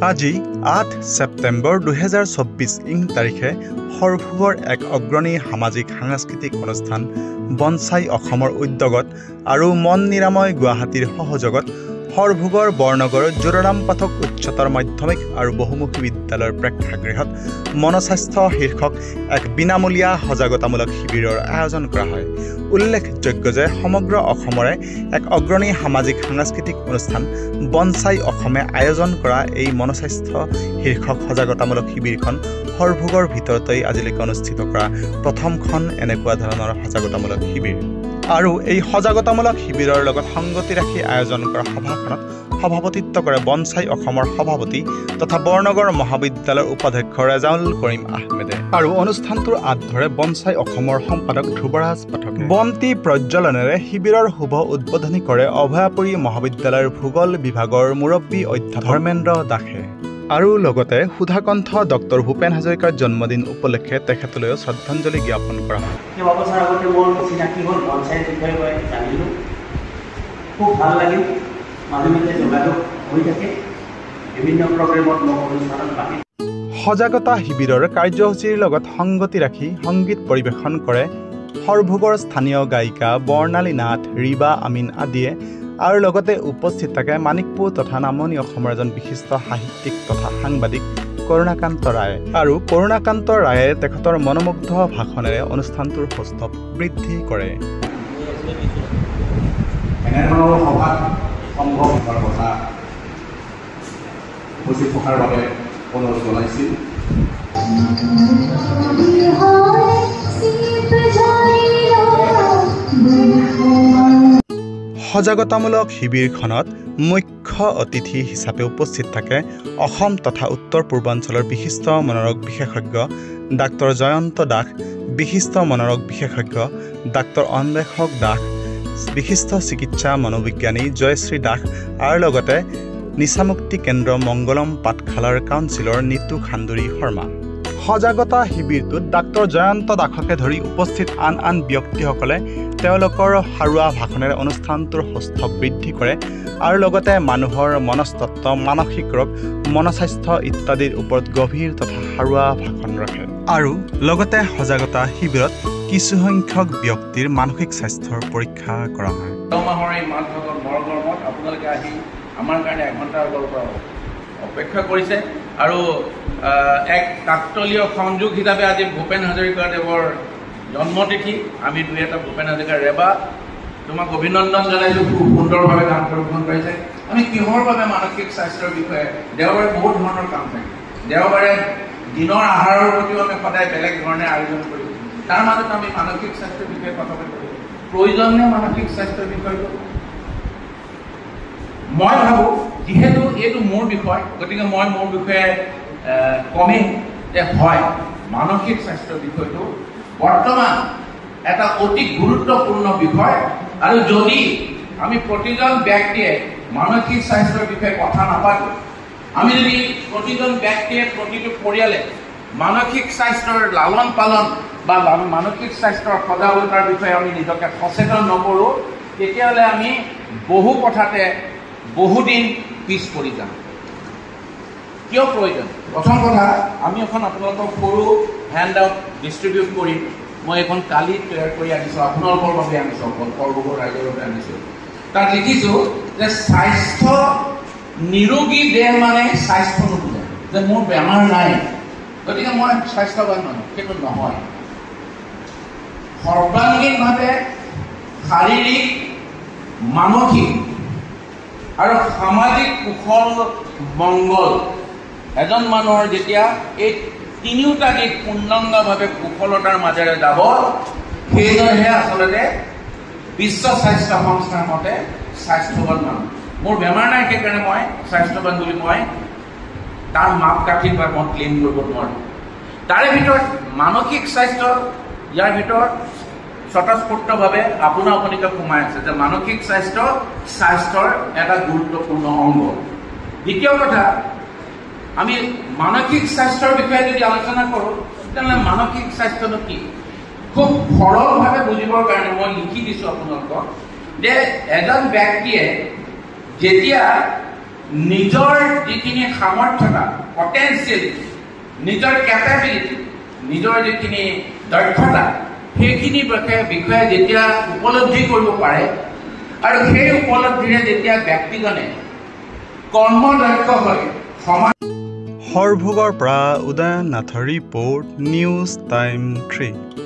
আজি ৮ ছেপ্টেম্বৰ ২০২৪ তাৰিখে সৰভোগৰ এক অগ্ৰণী সামাজিক সাংস্কৃতিক অনুষ্ঠান বনছাই অসমৰ উদ্যোগত আৰু মন নিৰাময় গুৱাহাটীৰ সহযোগত সৰভোগৰ বৰনগৰ জোৰাৰাম পাঠক উচ্চতৰ মাধ্যমিক আৰু বহুমুখী বিদ্যালয়ৰ প্ৰেক্ষাগৃহত মনস্বাস্থ্য শীৰ্ষক এক বিনামূলীয়া সজাগতামূলক শিবিৰৰ আয়োজন কৰা হয়। উল্লেখযোগ্য যে সমগ্ৰ অসমৰে এক অগ্ৰণী সামাজিক সাংস্কৃতিক অনুষ্ঠান বনছাই অসমে আয়োজন কৰা এই মনস্বাস্থ্য শীৰ্ষক সজাগতামূলক শিবিৰখন সৰভোগৰ ভিতৰতেই আজিলৈকে অনুষ্ঠিত কৰা প্ৰথমখন এনেকুৱা ধৰণৰ সজাগতামূলক শিবিৰ। আৰু এই সজাগতামূলক শিবিৰৰ লগত সংগতি ৰাখি আয়োজন কৰা সভাখনত সভাপতিত্ব কৰে বনছাই অসমৰ সভাপতি তথা বৰনগৰ মহাবিদ্যালয়ৰ উপাধ্যক্ষ ৰেজাউল কৰিম আহমেদে আৰু অনুষ্ঠানটোৰ আঁত ধৰে বনছাই অসমৰ সম্পাদক ধ্ৰুৱৰাজ পাঠকে। বন্তি প্ৰজ্বলনেৰে শিবিৰৰ শুভ উদ্বোধনী কৰে অভয়াপুৰী মহাবিদ্যালয়ৰ ভূগোল বিভাগৰ মুৰব্বী অধ্যাপক ধৰ্মেন্দ্ৰ দাসে আৰু লগতে সুধাকণ্ঠ ডক্টৰ ভূপেন হাজৰিকাৰ জন্মদিন উপলক্ষে তেখেতলৈও শ্ৰদ্ধাঞ্জলি জ্ঞাপন কৰা হয়। কেইবছৰ আগতে মোৰ চিনাকি হ'ল বনছাইৰ বিষয়ে মই জানিলোঁ, খুব ভাল লাগিল। মাজে মাজে যোগাযোগ হৈ থাকে, বিভিন্ন প্ৰগ্ৰেমত মোক অনুষ্ঠানত মাতি। সজাগতা শিবিৰৰ কাৰ্যসূচীৰ লগত সংগতি ৰাখি সংগীত পৰিৱেশন কৰে সৰভোগৰ স্থানীয় গায়িকা বৰ্ণালী নাথ, ৰিবা আমিন আদিয়ে আৰু লগতে উপস্থিত থাকে মানিকপুৰ তথা নামনি অসমৰ এজন বিশিষ্ট সাহিত্যিক তথা সাংবাদিক কৰুণাকান্ত ৰায়। আৰু কৰুণাকান্ত ৰায়ে তেখেতৰ মনোমুগ্ধ ভাষণেৰে অনুষ্ঠানটোৰ সৌষ্ঠৱ বৃদ্ধি কৰে। এনেধৰণৰ সভাত সম্ভৱ হোৱাৰ কথা উপস্থিত থকাৰ বাবে অনুৰোধ জনাইছিল। সজাগতামূলক শিবিৰখনত মুখ্য অতিথি হিচাপে উপস্থিত থাকে অসম তথা উত্তৰ পূৰ্বাঞ্চলৰ বিশিষ্ট মনোৰোগ বিশেষজ্ঞ ডাক্তৰ জয়ন্ত দাস, বিশিষ্ট মনোৰোগ বিশেষজ্ঞ ডাক্তৰ অন্বেষক দাস, বিশিষ্ট চিকিৎসা মনোবিজ্ঞানী জয়শ্ৰী দাস আৰু লগতে নিচামুক্তি কেন্দ্ৰ মংগলম পাঠশালাৰ কাউন্সিলৰ নীতু খান্দুৰী শৰ্মা। সজাগতা শিবিৰটোত ডাক্তৰ জয়ন্ত দাসকে ধৰি উপস্থিত আন আন ব্যক্তিসকলে তেওঁলোকৰ সাৰুৱা ভাষণেৰে অনুষ্ঠানটোৰ সৌষ্ঠৱ বৃদ্ধি কৰে আৰু লগতে মানুহৰ মনস্তত্ব, মানসিক ৰোগ, মনস্বাস্থ্য ইত্যাদিৰ ওপৰত গভীৰ তথা সাৰুৱা ভাষণ ৰাখে। আৰু লগতে সজাগতা শিবিৰত কিছুসংখ্যক ব্যক্তিৰ মানসিক স্বাস্থ্যৰ পৰীক্ষা কৰা হয়। মাহৰ এই মাঘ ভাগৰ বৰগৰমত আপোনালোকে আহি আমাৰ কাৰণে এঘণ্টাৰ আগৰ পৰা অপেক্ষা কৰিছে আৰু এক কাকতলীয় সংযোগ হিচাপে আজি ভূপেন হাজৰিকাদেৱৰ জন্মতিথি। আমি দুই এটা ভূপেন হাজৰিকাৰ ৰেবা তোমাক অভিনন্দন জনাইছোঁ, খুব সুন্দৰভাৱে গান পৰিৱেশন কৰিছে। আমি কিহৰ বাবে মানসিক স্বাস্থ্যৰ বিষয়ে দেওবাৰে বহুত ধৰণৰ কাম থাকে। দেওবাৰে দিনৰ আহাৰৰ প্ৰতিও আমি সদায় বেলেগ ধৰণে আয়োজন কৰিছোঁ। তাৰ মাজত আমি মানসিক স্বাস্থ্যৰ বিষয়ে কথা পাতিব প্ৰয়োজনীয়। মানসিক স্বাস্থ্যৰ বিষয়টো মই ভাবোঁ যিহেতু এইটো মোৰ বিষয়, গতিকে মই মোৰ বিষয়ে কমেই যে হয় মানসিক স্বাস্থ্যৰ বিষয়টো বৰ্তমান এটা অতি গুৰুত্বপূৰ্ণ বিষয়। আৰু যদি আমি প্ৰতিজন ব্যক্তিয়ে মানসিক স্বাস্থ্যৰ বিষয়ে কথা নাপাতোঁ, আমি যদি প্ৰতিজন ব্যক্তিয়ে প্ৰতিটো পৰিয়ালে মানসিক স্বাস্থ্যৰ লালন পালন বা মানসিক স্বাস্থ্যৰ সজাগতাৰ বিষয়ে আমি নিজকে সচেতন নকৰোঁ, তেতিয়াহ'লে আমি বহু কথাতে বহুদিন পিছ পৰি যাম। কিয় প্ৰয়োজন? প্ৰথম কথা, আমি এখন আপোনালোকক সৰু হেণ্ড আউট ডিষ্ট্ৰিবিউট কৰিম। মই এখন কালি তৈয়াৰ কৰি আনিছোঁ, আপোনালোকৰ বাবে আনিছোঁ, অকল সৰ্বভূৰ ৰাইজৰ বাবে আনিছোঁ। তাত লিখিছোঁ যে স্বাস্থ্য নিৰোগী দেহ মানে স্বাস্থ্য নুবুজে যে মোৰ বেমাৰ নাই গতিকে মই স্বাস্থ্যৱান মানুহ, সেইটো নহয়। সৰ্বাংগীনভাৱে শাৰীৰিক, মানসিক আৰু সামাজিক কুশল মংগল এজন মানুহৰ যেতিয়া এই তিনিওটা দিশ পূৰ্ণাংগভাৱে কুশলতাৰ মাজেৰে যাব, সেইজনেহে আচলতে বিশ্ব স্বাস্থ্য সংস্থাৰ মতে স্বাস্থ্যৱান মানুহ। মোৰ বেমাৰ নাই সেইকাৰণে মই স্বাস্থ্যৱান বুলি মই তাৰ মাপকাঠি বা মই ক্লেইম কৰিব নোৱাৰোঁ। তাৰে ভিতৰত মানসিক স্বাস্থ্য ইয়াৰ ভিতৰত স্বতঃস্ফূৰ্তভাৱে আপোনা আপুনিকে সোমাই আছে যে মানসিক স্বাস্থ্যৰ এটা গুৰুত্বপূৰ্ণ অংগ। দ্বিতীয় কথা, আমি মানসিক স্বাস্থ্যৰ বিষয়ে যদি আলোচনা কৰোঁ তেতিয়াহ'লে মানসিক স্বাস্থ্যটো কি? খুব সৰলভাৱে বুজিবৰ কাৰণে মই লিখি দিছোঁ আপোনালোকক যে এজন ব্যক্তিয়ে যেতিয়া নিজৰ যিখিনি সামৰ্থ্যতা পটেঞ্চিয়েলিটি নিজৰ কেপাবিলিটি নিজৰ যিখিনি দক্ষতা সেইখিনি বিষয়ে যেতিয়া উপলব্ধি কৰিব পাৰে আৰু সেই উপলব্ধিৰে যেতিয়া ব্যক্তিজনে কৰ্মদক্ষ হয় সমাজ হৰভোগৰ পৰা উদয়ন নাথৰ ৰিপৰ্ট নিউজ টাইম 3